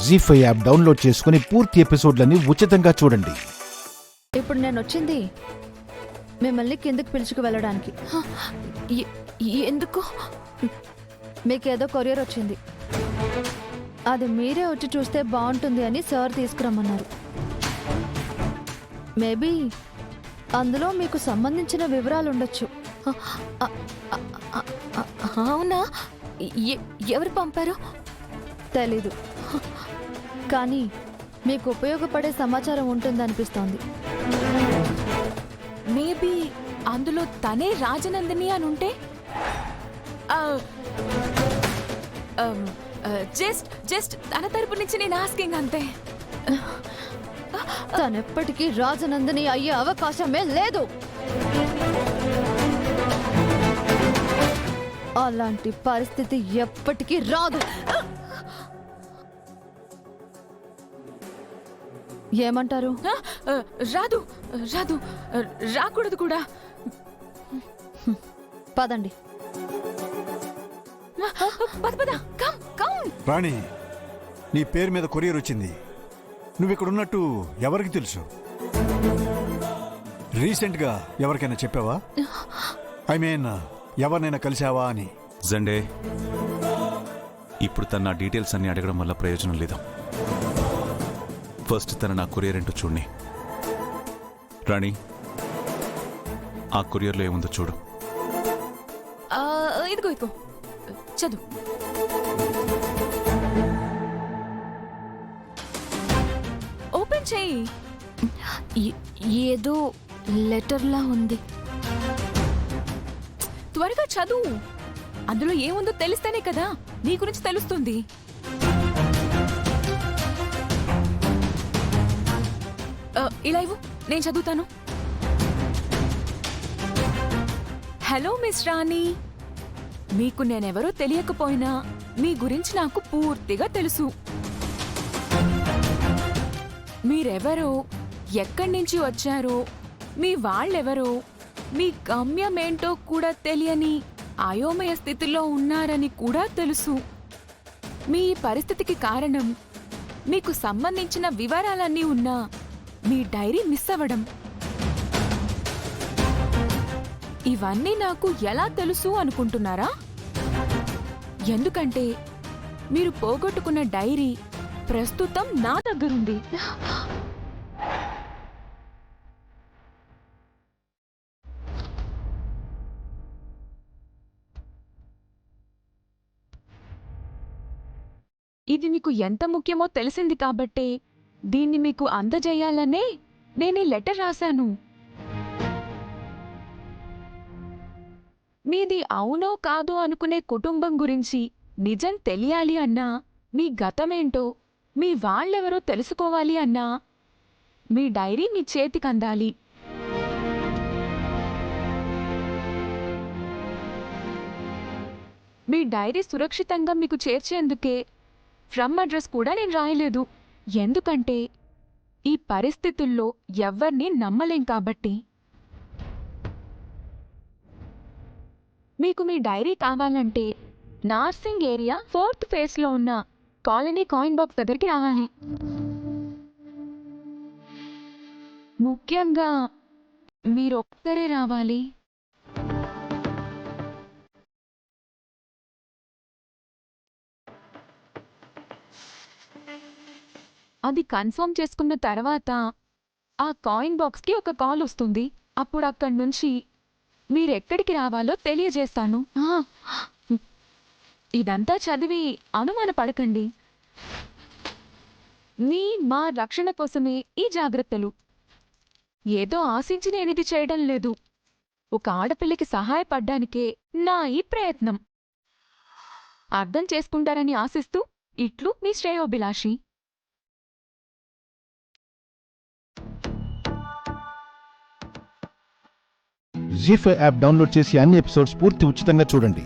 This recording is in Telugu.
జీ5 యాప్ డౌన్లోడ్ చేసుకుని పూర్తి ఎపిసోడ్లని ఉచితంగా చూడండి. ఇప్పుడు నేను వచ్చింది మిమ్మల్ని కిందకి పిలుచుకు వెళ్ళడానికి. ఎందుకు? మీకేదో కొరియర్ వచ్చింది, అది మీరే వచ్చి చూస్తే బాగుంటుంది అని సార్ తీసుకురమ్మన్నారు. మేబీ అందులో మీకు సంబంధించిన వివరాలు ఉండొచ్చు. అవునా? ఎవరు పంపారు? తెలీదు, కానీ మీకు ఉపయోగపడే సమాచారం ఉంటుందనిపిస్తోంది. మేబీ అందులో తనే రాజనందిని అని ఉంటే? జస్ట్ తన తరపు నుంచి నేను ఆస్కింగ్ అంతే. తనెప్పటికీ రాజనందిని అయ్యే అవకాశమే లేదు. అలాంటి పరిస్థితి ఎప్పటికీ రాదు. ఏమంటారు? రాదు రాదు రాకూడదు కూడా. పదండి. రాణి, నీ పేరు మీద కొరియర్ వచ్చింది. నువ్విక్కడున్నట్టు ఎవరికి తెలుసు? రీసెంట్గా ఎవరికైనా చెప్పావా? ఐ మీన్, ఎవరినైనా కలిసావా అని. జండే, ఇప్పుడు తన నా డీటెయిల్స్ అన్ని అడగడం వల్ల ప్రయోజనం లేదు. ఫస్ట్ తన నా కొరియర్ ఏంటో చూడండి. రాణి, ఆ కొరియర్లో ఏముందో చూడు. ఇదిగో చదువు. ఓపెన్ చెయ్యి. ఏదో లెటర్లా ఉంది. త్వరగా చదువు. అందులో ఏముందో తెలిస్తేనే కదా నీ గురించి తెలుస్తుంది. ఇలా ఇవ్వు, నేను చదువుతాను. హలో మిస్ రాణి, మీకు నేనెవరో తెలియకపోయినా మీ గురించి నాకు పూర్తిగా తెలుసు. మీరెవరో, ఎక్కడి నుంచి వచ్చారో, మీ వాళ్ళెవరో, మీ గమ్యమేంటో కూడా తెలియని అయోమయ స్థితిలో ఉన్నారని కూడా తెలుసు. మీ పరిస్థితికి కారణం మీకు సంబంధించిన వివరాలన్నీ ఉన్నా మీ డైరీ మిస్ అవ్వడం. ఇవన్నీ నాకు ఎలా తెలుసు అనుకుంటున్నారా? ఎందుకంటే మీరు పోగొట్టుకున్న డైరీ ప్రస్తుతం నా దగ్గరుంది. ఇది మీకు ఎంత ముఖ్యమో తెలిసింది కాబట్టే దీన్ని మీకు అందజేయాలనే నేనీ లెటర్ రాశాను. మీది అవునో కాదో అనుకునే కుటుంబం గురించి నిజం తెలియాలి అన్నా, మీ గతమేంటో, మీ వాళ్ళెవరో తెలుసుకోవాలి అన్నా మీ డైరీ మీ చేతికందాలి. మీ డైరీ సురక్షితంగా మీకు చేర్చేందుకే ఫ్రమ్ అడ్రస్ కూడా నేను రాయలేదు. ఎందుకంటే ఈ పరిస్థితుల్లో ఎవ్వర్నీ నమ్మలేం కాబట్టి. మీకు మీ డైరీ కావాలంటే నార్సింగ్ ఏరియా 4th ఫేస్లో ఉన్న కాలనీ కాయిన్ బాక్స్ దగ్గరికి రావాలి. ముఖ్యంగా మీరొక్కరే రావాలి. అది కన్ఫర్మ్ చేసుకున్న తర్వాత ఆ కాయిన్ బాక్స్కి ఒక కాల్ వస్తుంది. అప్పుడు అక్కడి నుంచి మీరెక్కడికి రావాలో తెలియజేస్తాను. ఇదంతా చదివి అనుమానపడకండి. మా రక్షణ కోసమే ఈ జాగ్రత్తలు. ఏదో ఆశించి నేనిది చేయడం లేదు. ఒక ఆడపిల్లకి సహాయపడ్డానికే నా ఈ ప్రయత్నం. అర్థం చేసుకుంటారని ఆశిస్తూ ఇట్లు మీ శ్రేయోభిలాషి. జీ5 యాప్ డౌన్లోడ్ చేసి అన్ని ఎపిసోడ్స్ పూర్తి ఉచితంగా చూడండి.